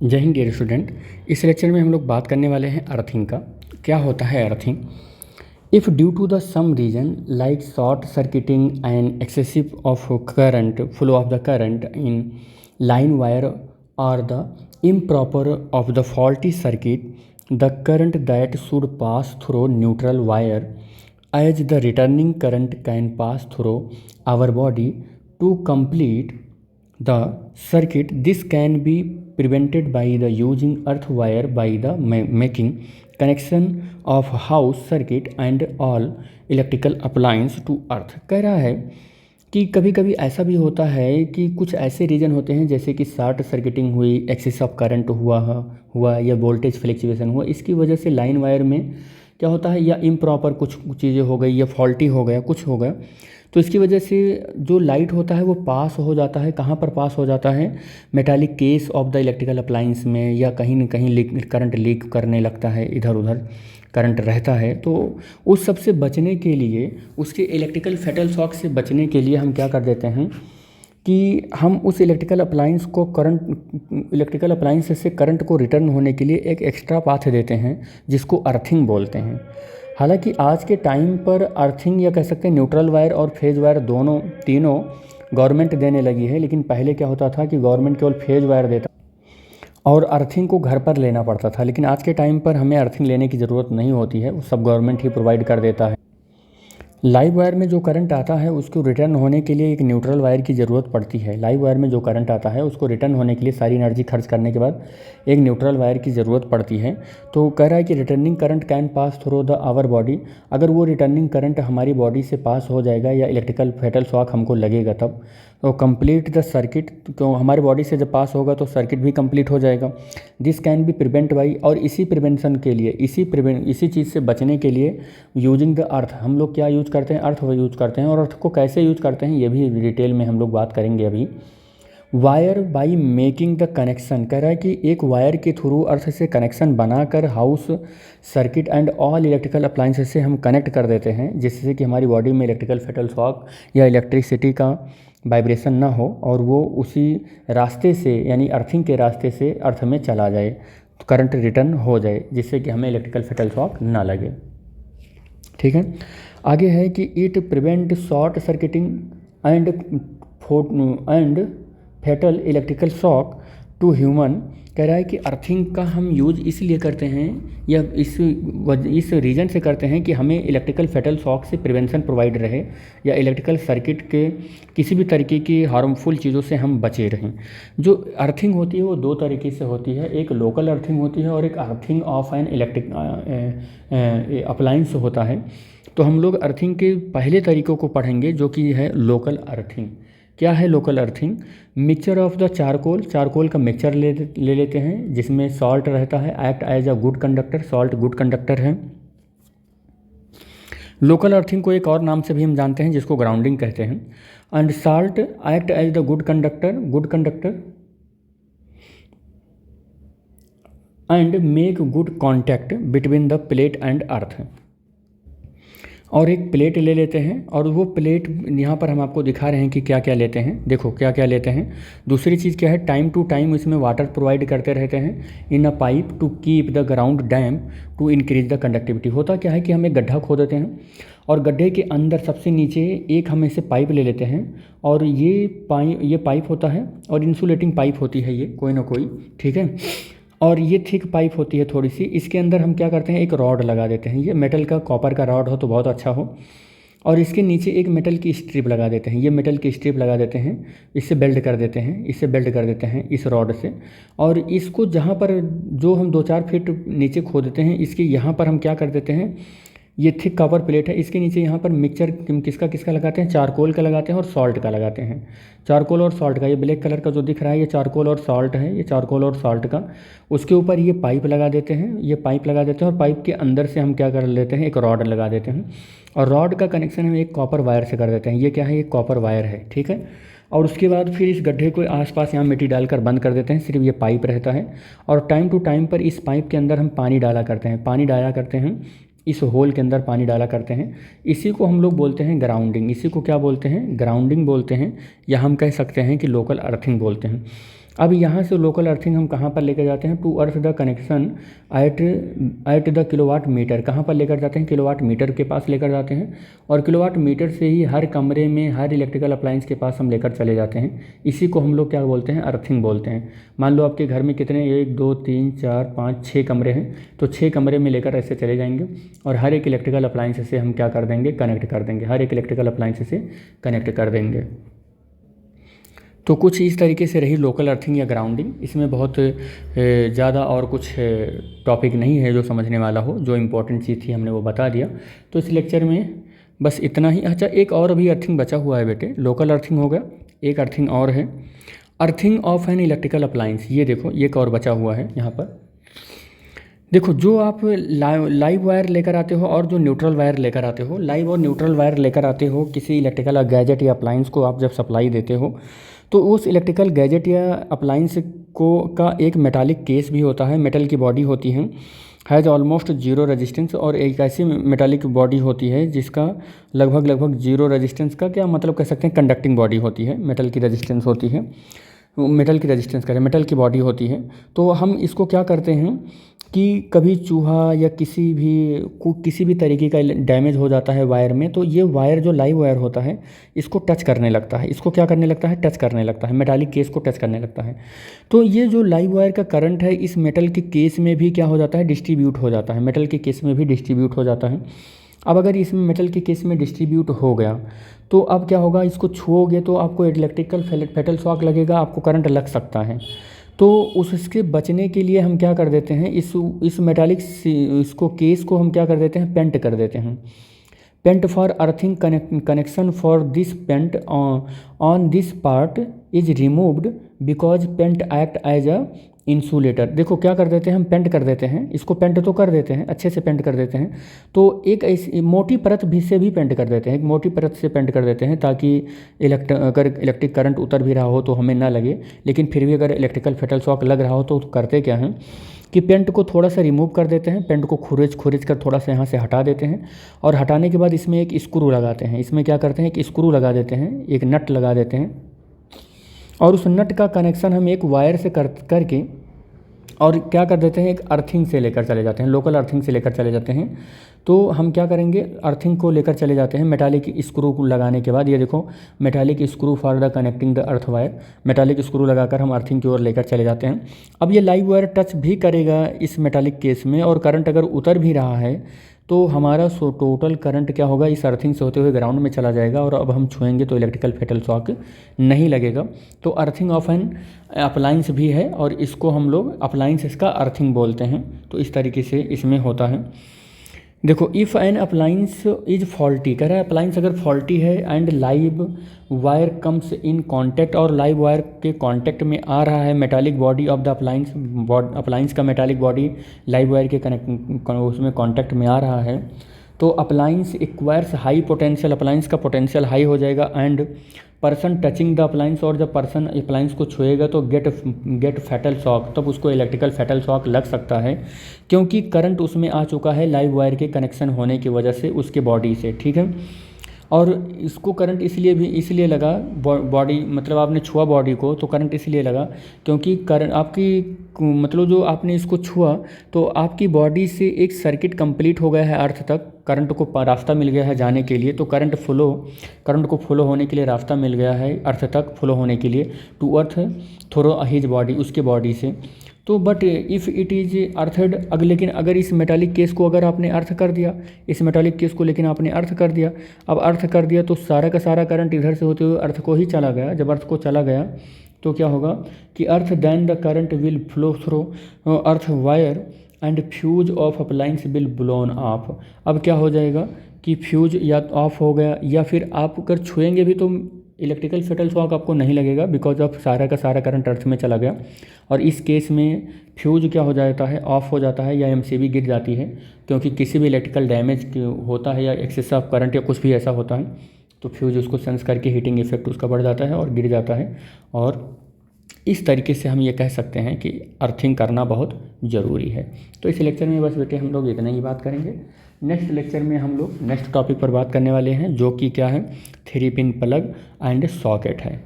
जय Hind dear student. इस lecture में हम लोग बात करने वाले हैं अर्थिंग का। क्या होता है earthing? If due to the some reason like short circuiting and excessive of current flow of the current in line wire और the improper of the faulty circuit, the current that should pass through neutral wire as the returning current can pass through our body to complete the circuit. This can be prevented by the using earth wire by the making connection of house circuit and all electrical appliance to earth। कह रहा है कि कभी कभी ऐसा भी होता है कि कुछ ऐसे रीजन होते हैं जैसे कि शॉर्ट सर्किटिंग हुई, एक्सेस ऑफ करंट हुआ या वोल्टेज फ्लक्चुएशन हुआ, इसकी वजह से लाइन वायर में क्या होता है, या इम्प्रॉपर कुछ चीज़ें हो गई या फॉल्टी हो गया, कुछ हो गया, तो इसकी वजह से जो लाइट होता है वो पास हो जाता है। कहाँ पर पास हो जाता है? Metallic case of the electrical appliance में, या कहीं न कहीं करंट लीक करने लगता है, इधर उधर करंट रहता है। तो उस सब से बचने के लिए, उसके इलेक्ट्रिकल फैटल शॉक से बचने के लिए हम क्या कर देते हैं कि हम उस इलेक्ट्रिकल अप्लायंस से करंट को रिटर्न होने के लिए एक एक्स्ट्रा पाथ देते हैं जिसको अर्थिंग बोलते हैं। हालांकि आज के टाइम पर अर्थिंग या कह सकते हैं न्यूट्रल वायर और फेज वायर तीनों गवर्नमेंट देने लगी है, लेकिन पहले क्या होता था कि गवर्नमेंट केवल फेज वायर देता और अर्थिंग को घर पर लेना पड़ता था। लेकिन आज के टाइम पर हमें अर्थिंग लेने की ज़रूरत नहीं होती है, वो सब गवर्नमेंट ही प्रोवाइड कर देता है। लाइव वायर में जो करंट आता है उसको रिटर्न होने के लिए एक न्यूट्रल वायर की ज़रूरत पड़ती है। लाइव वायर में जो करंट आता है उसको रिटर्न होने के लिए सारी एनर्जी खर्च करने के बाद एक न्यूट्रल वायर की ज़रूरत पड़ती है। तो कह रहा है कि returning current can pass through the our body. अगर वो रिटर्निंग करंट हमारी बॉडी से पास हो जाएगा या इलेक्ट्रिकल फैटल शॉक हमको लगेगा तब तो कंप्लीट द सर्किट, क्यों हमारी बॉडी से जब पास होगा तो सर्किट भी कंप्लीट हो जाएगा। This can be prevent by, और इसी प्रिवेंशन के लिए, इसी चीज़ से बचने के लिए यूजिंग द अर्थ, हम लोग क्या यूज करते हैं? अर्थ यूज करते हैं। और अर्थ को कैसे यूज करते हैं ये भी डिटेल में हम लोग बात करेंगे अभी। Wire by making the connection, कह रहा है कि एक वायर के थ्रू अर्थ से कनेक्शन बनाकर house circuit and all electrical appliances से हम कनेक्ट कर देते हैं, जिससे कि हमारी बॉडी में इलेक्ट्रिकल फैटल शॉक या इलेक्ट्रिसिटी का वाइब्रेशन ना हो और वो उसी रास्ते से, यानी अर्थिंग के रास्ते से अर्थ में चला जाए, तो करंट रिटर्न हो जाए, जिससे कि हमें इलेक्ट्रिकल फैटल शॉक ना लगे। ठीक है, आगे है कि it prevent short circuiting and fatal electrical shock to human. कह रहा है कि अर्थिंग का हम यूज इसलिए करते हैं या इस रीज़न से करते हैं कि हमें इलेक्ट्रिकल फैटल शॉक से प्रिवेंशन प्रोवाइड रहे, या इलेक्ट्रिकल सर्किट के किसी भी तरीके की हार्मफुल चीज़ों से हम बचे रहें। जो अर्थिंग होती है वो दो तरीके से होती है, एक लोकल अर्थिंग होती है और एक earthing of an electric appliance होता है। तो हम लोग अर्थिंग के पहले तरीक़ों को पढ़ेंगे जो कि है लोकल अर्थिंग। क्या है local earthing? Mixture of the charcoal का मिक्सचर ले लेते हैं जिसमें सॉल्ट रहता है, act as a good conductor, salt good conductor है। लोकल अर्थिंग को एक और नाम से भी हम जानते हैं जिसको ग्राउंडिंग कहते हैं। And salt act as the good conductor and make good contact between the plate and earth. और एक प्लेट ले लेते हैं, और वो प्लेट यहाँ पर हम आपको दिखा रहे हैं कि क्या क्या लेते हैं। देखो क्या क्या लेते हैं। दूसरी चीज़ क्या है? टाइम टू टाइम इसमें वाटर प्रोवाइड करते रहते हैं in a pipe to keep the ground damp to increase the conductivity. होता क्या है कि हम एक गड्ढा खो देते हैं और गड्ढे के अंदर सबसे नीचे एक हम ऐसे पाइप ले लेते हैं, और ये पाइप होता है और इंसुलेटिंग पाइप होती है ये कोई ना कोई, ठीक है, और ये थिक पाइप होती है थोड़ी सी। इसके अंदर हम क्या करते हैं, एक रॉड लगा देते हैं, ये मेटल का, कॉपर का रॉड हो तो बहुत अच्छा हो, और इसके नीचे एक मेटल की स्ट्रिप लगा देते हैं। ये मेटल की स्ट्रिप लगा देते हैं, इससे बेल्ट कर देते हैं इस रॉड से। और इसको जहाँ पर जो हम 2-4 फीट नीचे खो देते हैं, इसके यहाँ पर हम क्या कर देते हैं, ये थिक कवर प्लेट है, इसके नीचे यहाँ पर मिक्सचर किसका लगाते हैं? चारकोल का लगाते हैं और सॉल्ट का लगाते हैं। चारकोल और सॉल्ट का, ये ब्लैक कलर का जो दिख रहा है ये चारकोल और सॉल्ट है, ये चारकोल और सॉल्ट का। उसके ऊपर ये पाइप लगा देते हैं, और पाइप के अंदर से हम क्या कर लेते हैं, एक रॉड लगा देते हैं, और रॉड का कनेक्शन हम एक कॉपर वायर से कर देते हैं। ये क्या है? एक कॉपर वायर है, ठीक है। और उसके बाद फिर इस गड्ढे को आसपास यहाँ मिट्टी डालकर बंद कर देते हैं, सिर्फ ये पाइप रहता है। और टाइम टू टाइम पर इस पाइप के अंदर हम पानी डाला करते हैं, इस होल के अंदर पानी डाला करते हैं। इसी को हम लोग बोलते हैं ग्राउंडिंग। इसी को क्या बोलते हैं? ग्राउंडिंग बोलते हैं, या हम कह सकते हैं कि लोकल अर्थिंग बोलते हैं। अब यहाँ से लोकल अर्थिंग हम कहाँ पर लेकर जाते हैं, to earth the connection at the kilowatt meter, कहाँ पर लेकर जाते हैं, किलोवाट मीटर के पास लेकर जाते हैं, और किलोवाट मीटर से ही हर कमरे में हर इलेक्ट्रिकल अप्लायंस के पास हम लेकर चले जाते हैं। इसी को हम लोग क्या बोलते हैं, अर्थिंग बोलते हैं। मान लो आपके घर में कितने 1 2 3 4 5 6 कमरे हैं, तो 6 कमरे में लेकर ऐसे चले जाएंगे और हर एक इलेक्ट्रिकल अप्लायंस से हम क्या कर देंगे, कनेक्ट कर देंगे, हर एक इलेक्ट्रिकल अप्लायंस से कनेक्ट कर देंगे। तो कुछ इस तरीके से रही लोकल अर्थिंग या ग्राउंडिंग। इसमें बहुत ज़्यादा और कुछ टॉपिक नहीं है जो समझने वाला हो, जो इम्पोर्टेंट चीज़ थी हमने वो बता दिया। तो इस लेक्चर में बस इतना ही। अच्छा, एक और अभी अर्थिंग बचा हुआ है बेटे, लोकल अर्थिंग हो गया, एक अर्थिंग और है, earthing of an electrical appliance. ये देखो, ये एक और बचा हुआ है यहाँ पर। देखो, जो आप लाइव वायर लेकर आते हो और जो न्यूट्रल वायर लेकर आते हो, लाइव और न्यूट्रल वायर लेकर आते हो किसी इलेक्ट्रिकल गैजेट या अप्लायंस को आप जब सप्लाई देते हो, तो उस इलेक्ट्रिकल गैजेट या अप्लायंस को का एक मेटालिक केस भी होता है, मेटल की बॉडी होती है, हैज़ ऑलमोस्ट जीरो रेजिस्टेंस। और एक ऐसी मेटालिक बॉडी होती है जिसका लगभग जीरो रेजिस्टेंस का क्या मतलब कह सकते हैं, कंडक्टिंग बॉडी होती है, मेटल की रेजिस्टेंस होती है, मेटल की रेजिस्टेंस करें, मेटल की बॉडी होती है। तो हम इसको क्या करते हैं कि कभी चूहा या किसी भी तरीके का डैमेज हो जाता है वायर में, तो ये वायर जो लाइव वायर होता है इसको टच करने लगता है, इसको क्या करने लगता है, टच करने लगता है, मेटालिक केस को टच करने लगता है। तो ये जो लाइव वायर का करंट है इस मेटल के केस में भी क्या हो जाता है, डिस्ट्रीब्यूट हो जाता है, मेटल के केस में भी डिस्ट्रीब्यूट हो जाता है। अब अगर इसमें मेटल के केस में डिस्ट्रीब्यूट हो गया तो अब क्या होगा, इसको छुओगे तो आपको इलेक्ट्रिकल फेटल शॉक लगेगा, आपको करंट लग सकता है। तो उसके बचने के लिए हम क्या कर देते हैं, इस मेटालिक इसको केस को हम क्या कर देते हैं, पेंट कर देते हैं। Paint for earthing connection for this paint on this part is removed because paint act as a insulator. देखो क्या कर देते हैं, हम पेंट कर देते हैं, इसको पेंट तो कर देते हैं, अच्छे से पेंट कर देते हैं। तो एक ऐसी मोटी परत भी से भी पेंट कर देते हैं, एक मोटी परत से पेंट कर देते हैं ताकि अगर इलेक्ट्रिक करंट उतर भी रहा हो तो हमें ना लगे, लेकिन फिर भी अगर इलेक्ट्रिकल फेटल शॉक लग रहा हो तो करते क्या हैं कि पेंट को थोड़ा सा रिमूव कर देते हैं, पेंट को खुरच कर थोड़ा सा यहाँ से हटा देते हैं, और हटाने के बाद इसमें एक स्क्रू लगाते हैं। इसमें क्या करते हैं, एक स्क्रू लगा देते हैं, एक नट लगा देते हैं, और उस नट का कनेक्शन हम एक वायर से करके और क्या कर देते हैं, एक अर्थिंग से लेकर चले जाते हैं, लोकल अर्थिंग से लेकर चले जाते हैं। तो हम क्या करेंगे, अर्थिंग को लेकर चले जाते हैं मेटालिक स्क्रू लगाने के बाद। ये देखो, metallic screw for the connecting the earth wire, metallic screw लगाकर हम अर्थिंग की ओर लेकर चले जाते हैं। अब ये लाइव वायर टच भी करेगा इस मेटालिक केस में, और करंट अगर उतर भी रहा है तो हमारा टोटल करंट क्या होगा, इस अर्थिंग से होते हुए ग्राउंड में चला जाएगा, और अब हम छुएंगे तो इलेक्ट्रिकल फेटल शॉक नहीं लगेगा। तो अर्थिंग ऑफ एन अप्लायंस भी है, और इसको हम लोग अप्लायंस इसका अर्थिंग बोलते हैं। तो इस तरीके से इसमें होता है। देखो, if an appliance is faulty, कह रहा है अप्लायंस अगर फॉल्टी है and live wire comes in contact, और लाइव वायर के कांटेक्ट में आ रहा है metallic body of the appliance, appliance का मेटालिक बॉडी लाइव वायर के उसमें कांटेक्ट में आ रहा है, तो appliance acquires high potential, appliance का पोटेंशियल हाई हो जाएगा, and person touching the appliance, और जब पर्सन अप्लायंस को छुएगा तो गेट फैटल शॉक, तब उसको इलेक्ट्रिकल फैटल शॉक लग सकता है, क्योंकि करंट उसमें आ चुका है लाइव वायर के कनेक्शन होने की वजह से उसके बॉडी से, ठीक है। और इसको करंट इसलिए लगा, बॉडी मतलब आपने छुआ बॉडी को तो करंट इसलिए लगा क्योंकि करंट आपकी मतलब जो आपने इसको छुआ तो आपकी बॉडी से एक सर्किट कंप्लीट हो गया है अर्थ तक, करंट को रास्ता मिल गया है जाने के लिए। तो करंट को फ्लो होने के लिए रास्ता मिल गया है अर्थ तक फ्लो होने के लिए, to earth through his body, उसके बॉडी से। तो but if it is earthed, लेकिन अगर इस मेटालिक केस को अगर आपने अर्थ कर दिया, इस मेटालिक केस को लेकिन आपने अर्थ कर दिया, अब अर्थ कर दिया तो सारा का सारा करंट इधर से होते हुए अर्थ को ही चला गया। जब अर्थ को चला गया तो क्या होगा कि earth then the current will flow through earth wire and fuse of appliance will blown off. अब क्या हो जाएगा कि फ्यूज या ऑफ हो गया, या फिर आप अगर छुएंगे भी तो इलेक्ट्रिकल फेटल शॉक आपको नहीं लगेगा, बिकॉज ऑफ सारा का सारा करंट अर्थ में चला गया। और इस केस में फ्यूज क्या हो जाता है, ऑफ हो जाता है, या एमसीबी गिर जाती है, क्योंकि किसी भी इलेक्ट्रिकल डैमेज होता है या एक्सेस ऑफ करंट या कुछ भी ऐसा होता है तो फ्यूज उसको सेंस करके हीटिंग इफेक्ट उसका बढ़ जाता है और गिर जाता है। और इस तरीके से हम ये कह सकते हैं कि अर्थिंग करना बहुत ज़रूरी है। तो इस लेक्चर में बस बेटे हम लोग इतना ही बात करेंगे। नेक्स्ट लेक्चर में हम लोग नेक्स्ट टॉपिक पर बात करने वाले हैं, जो कि क्या है, 3 पिन प्लग एंड सॉकेट है।